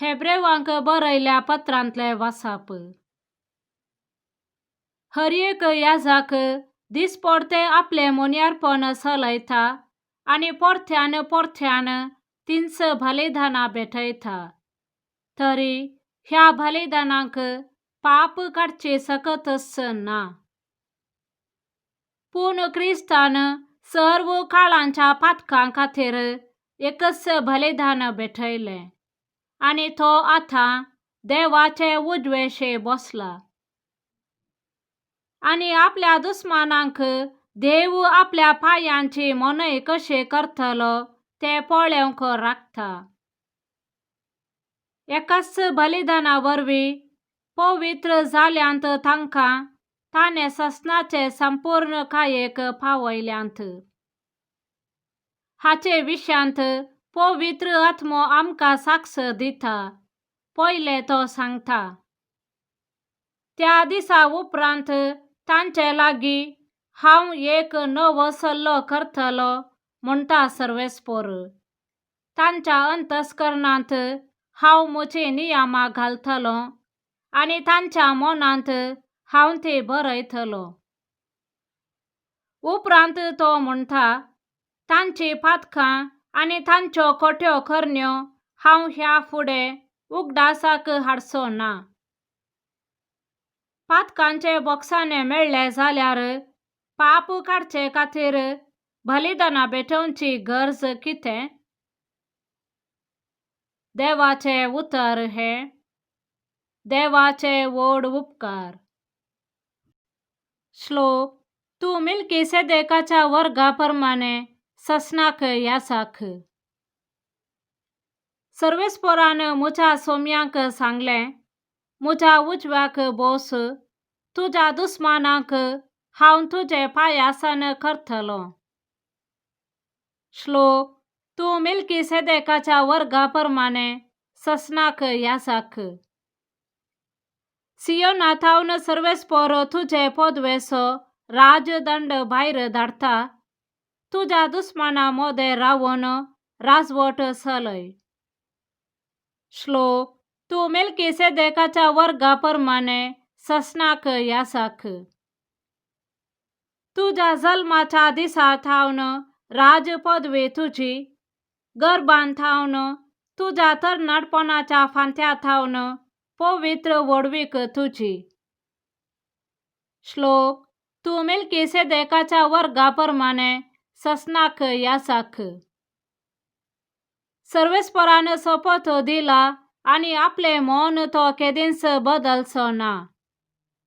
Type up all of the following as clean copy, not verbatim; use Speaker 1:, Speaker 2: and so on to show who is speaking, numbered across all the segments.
Speaker 1: हेब्रेवांक बरयल्या पत्रांतले वासाप. हर एक याजक दिसपडते आपले मोन्यारपण चलयता आणि पोरथ्यान तिन्स बलिदाना भेटयता. तरी ह्या बलिदानांक पाप काडचे सकतच ना. पूण क्रिस्तान सर्व काळांच्या पातकां खातीर एकच बलिदान भेटयले आणि तो आता देवाचे उजवेशे बसला. आणि आपल्या दुस्मानांक देव आपल्या पायांची मनय कशे करतलो ते पळोवंक राखता. एकाच बलिदाना वरवीं पवित्र जाल्यांत तांकां ताणे ससनाचे संपूर्ण कायेक पावयल्यांत. हाचे विशयांत पवित्र आत्मो आमकां साक्ष दिता. पयले तो सांगता, त्या दिसा उपरांत तांचे लागीं हांव एक नवो सल्लो करतलो म्हणटा सर्वेस्पर. तांच्या अंतस्करणांत हांव म्हजी नियमां घालतलो आणि तांच्या मनांत हांव ती बरयतलो. उपरांत तो म्हणटा, तांची पातकां आणि तांच्यो खोट्यो करण्यो हांव ह्या फुडें उगडासाक हाडचो ना. पातकांचे बोगसाणे मेळ्ळे जाल्यार पाप काडचे खातीर बलिदानां भेटोवची गरज कितें? देवाचे उतर हे देवाचे व्हड उपकार. श्लोक. तू मिल्कीसेदेकाच्या वर्गाप्रमाणे ससनाक याजक. सर्वेस्परान म्हज्या सोम्यांक सांगले, म्हज्या उजव्याक बस. तुज्या दुस्मानांक हांव तुजे पायासान करतलो. श्लोक. तू मिल्कीसेदेकाच्या वर्गाप्रमाणे ससनाक याजक. सियोनाथावन सर्वेस्पर तुजे पदवेचो राजदंड भायर धाडटा. तुज्या दुस्मानां मदें रावन राजवट चलय. श्लोक. तू मिल्कीसेदेकाच्या वर्गाप्रमाणे ससनाक याजक. तुज्या जल्माच्या दिसा थावन राजपदवी तुजी. गर्भांत थावन तुज्या तरणाटपणाच्या फांत्या थावन पवित्र वडवीक तुजी. श्लोक. तू मिल्कीसेदेकाच्या वर्गाप्रमाणे ससनाक याजक. सर्वेस्परान शपथ दिला आणि आपले मन तो केदींच बदलचो ना.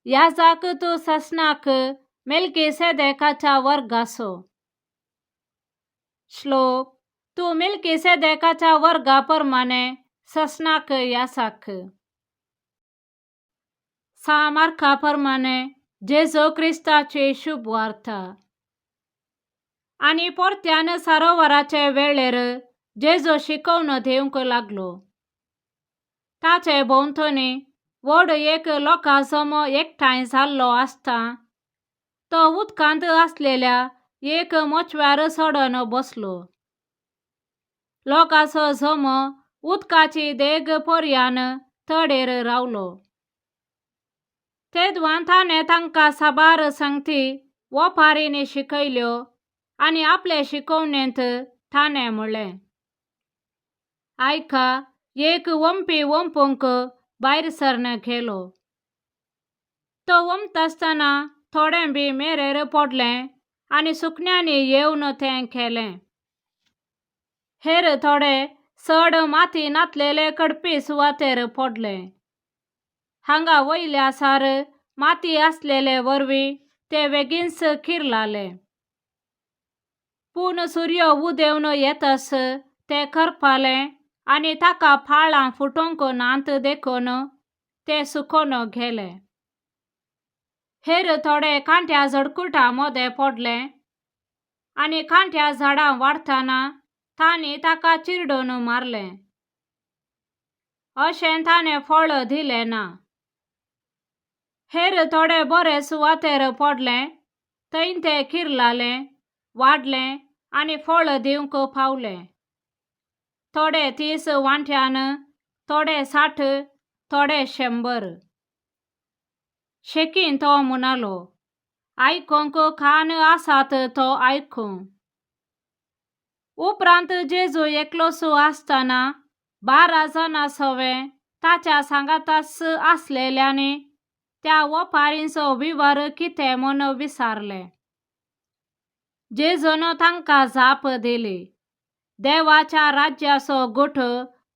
Speaker 1: याजक तू ससनाक मिल्कीसेदेकाच्या वर्गाचो. श्लोक. तू मिल्कीसेदेकाच्या वर्गाप्रमाणे ससनाक याजक. सामार्काप्रमाणे जेजू क्रिस्ताची शुभ वार्ता. आणि पोरत्यान सरोवराचे वेळेर जेजू शिकवण दिवंक लागलो. ताचे भोंवतणी व्हड एक लोकांजमो एकठांय जाल्लो आसता. तो उदकांत आसलेल्या एक मोचव्यार चडोन बसलो. लोकांचो जमो उदकाची देग पर्यान तडेर रावलो. तेदवां ताणें तांकां साबार संगती ओपारींनी शिकयल्यो आणि आपले शिकवणेंत ताणें म्हणलें, आयका, एक वंपी वंपूंक भायर सरून गेलो. तो वंपतासतना थोडें बी मेरेर पडलें आणि सुकण्यांनी येवन तें केलें. हेर थोडे चड माती नातलेले कडपी सुवातेर पडले. हांगा वयल्या सार माती आसलेले वरवीं ते बेगीनच किरलाले. पूण सूर्य उदेवन येतस ते करपाले आणि ताका फाळां फुटोंक नांत देखून ते सुकोन गेले. हेर थोडे कांट्या झडकुटां मदें पडले आणि कांट्या झाडां वाडटाना तांणी ताका चिरडून मारले. अशें ताणें फळ दिलें ना. हेर थोडे बरे सुवातेर पडले. थंय ते किरलाले, वाडले आणि फळ दिवंक पावले. थोडे 30 वांट्यान, थोडे 60, थोडे 100. शेकीन तो म्हणालो, आयकोंक कान आसात तो आयकूं. उपरांत जेजू एकलोसो आसतना 12 जाणां सवे ताच्या सांगाताच आसलेल्याने त्या वपारींचो विवर कितें म्हूण विचारले. जेजून तांकां जाप दिली, देवाच्या राज्याचो गोठो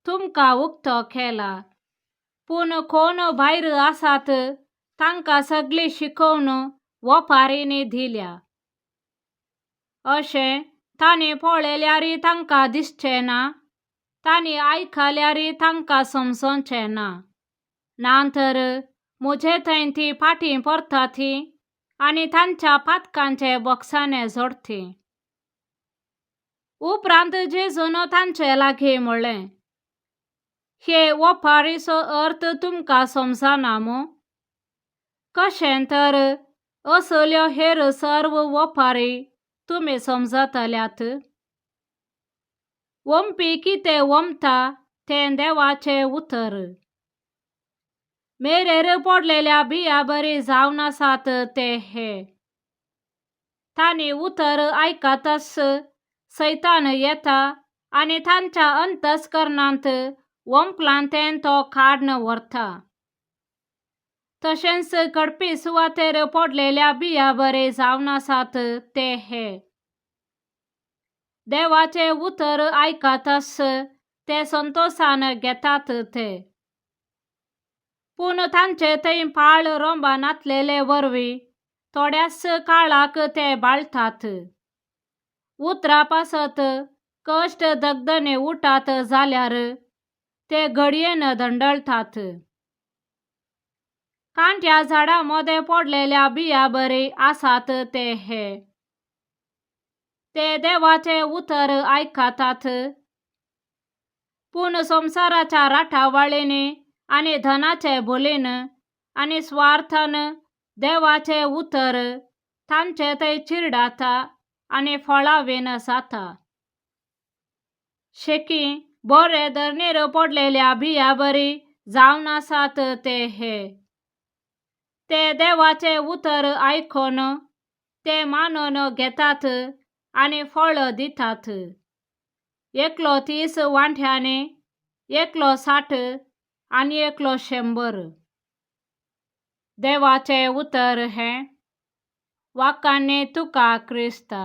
Speaker 1: तुमकां उक्तो केला. पूण कोण भायर आसात तांकां सगळी शिकवण वपारींनी दिल्या. अशें तांणी पळयल्यार तांकां दिसचें ना, तांणी आयकल्यार तांकां समजोंचें ना. नांतर म्हजे थंय ती फाटीं परतात आनी तांच्या पातकांचे बोगसाणे जोडतीं. उपरांत जेजून तांचे लागीं म्हणलें, हे वपारीचो अर्थ तुमकां समजना मू? कशें तर असल्यो हेर सर्व वपारी तुमी समजतल्यात? वंपी कितें वंपता तें देवाचें उतर. मेरेर पडलेल्या बिया बरी जावन आसात ते हे. तांणी उतर आयकताच सैतान येता आनी तांच्या अंतस्करणांत वंपलांतें तो काडून व्हरता. तशेंच कडपी सुवातेर पडलेल्या बिया बरे जावन आसात ते हे. देवाचे उतर आयकताच ते संतोषान घेतात ते. पूण तांचे थंय पाळ रोंबा नातलेले वरवीं थोड्याच काळाक ते बाळतात. उतरा पासत कश्ट दगदणे उठात जाल्यार ते घडयेन धंडळतात. कांट्या झाडां मदें पडलेल्या बिया बरी आसात ते हे. ते देवाचे उतर आयकतात, पूण संवसाराच्या राठावळींनी आनी धनाचे भुलीन आनी स्वार्थान देवाचे उतर तांचे थंय चिरडाता आनी फळावीन जाता. शेकी बरे धरणीर पडलेल्या बिया बरी जावन आसात ते हे. ते देवाचे उतर आयकून ते मानून घेतात आनी फळ दितात. एकलो 30 वांट्यांनी, एकलो 60 आनी एकलो 100. देवाचे उतर हें. वाकान्नी तुका क्रिस्ता.